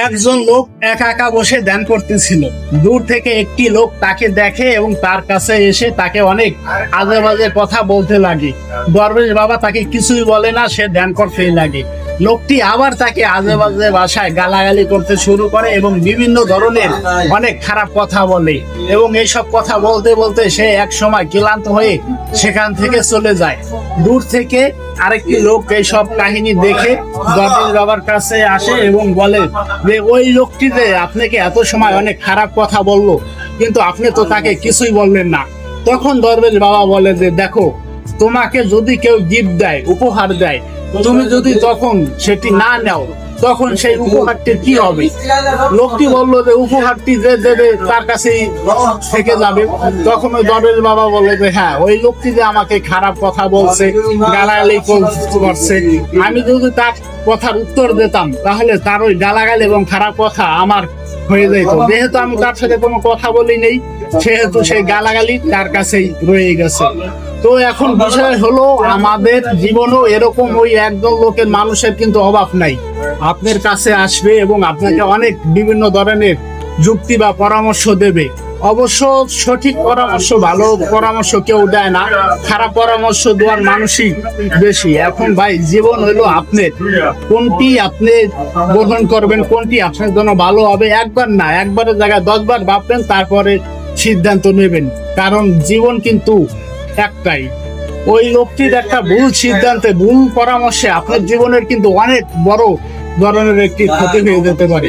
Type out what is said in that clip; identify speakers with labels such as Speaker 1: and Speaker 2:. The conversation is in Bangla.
Speaker 1: একজন লোক একা একা বসে ধ্যান করতেছিল। দূর থেকে একটি লোক তাকে দেখে এবং তার কাছে এসে তাকে অনেক আজে বাজে কথা বলতে লাগে। দরবেশ বাবা তাকে কিছুই বলে না, সে ধ্যান করতেই লাগে। লোকটি আবার তাকে আজে বাজে ভাষায় গালাগালি করতে শুরু করে এবং বিভিন্ন ধরনের অনেক খারাপ কথা বলে এবং এইসব কথা বলতে বলতে সে এক সময় ক্লান্ত হয়ে সেখান থেকে চলে যায়। দূর থেকে আরেকটি লোক এই সব কাহিনী দেখে দরবেশ বাবার কাছে আসে এবং বলে যে ওই লোকটি যে আপনাকে এত সময় অনেক খারাপ কথা বললো, কিন্তু আপনি তো তাকে কিছুই বললেন না। তখন দরবেশ বাবা বলে যে দেখো, তোমাকে যদি কেউ গিফট দেয়, উপহার দেয়, তুমি যদি তখন সেটি না নাও, তখন সেই উপহারটি কি হবে? লোকটি বললো যে উপহারটি যে দেবে তার কাছেই থেকে যাবে। তখন ওই দরবেশ বাবা বলে যে হ্যাঁ, ওই লোকটি যে আমাকে খারাপ কথা বলছে, গালাগালি করছে, আমি যদি তার কথার উত্তর দিতাম তাহলে তার ওই গালাগালি এবং খারাপ কথা আমার হয়ে যেত। যেহেতু আমি তার সাথে কোনো কথা বলি নেই, সেহেতু সেই গালাগালি তার কাছেই রয়ে গেছে। তো এখন বিষয় হলো, আমাদের জীবনেও এরকম ওই একদল লোকের মানুষের কিন্তু অভাব নাই। আপনার কাছে আসবে এবং আপনাকে অনেক বিভিন্ন ধরনের যুক্তি বা পরামর্শ দেবে। অবশ্য সঠিক পরামর্শ, ভালো পরামর্শ কেউ দেয় না, খারাপ পরামর্শ দেওয়ার মানুষই বেশি। এখন ভাই, জীবন হলো আপনার, কোনটি আপনি গ্রহণ করবেন, কোনটি আপনার জন্য ভালো হবে, একবার না, একবারের জায়গায় 10 বার ভাববেন, তারপরে সিদ্ধান্ত নেবেন। কারণ জীবন কিন্তু একটাই। ওই লোকটির একটা ভুল সিদ্ধান্তে, ভুল পরামর্শে আপনার জীবনের কিন্তু অনেক বড় ধরনের একটি ক্ষতি হয়ে যেতে পারে।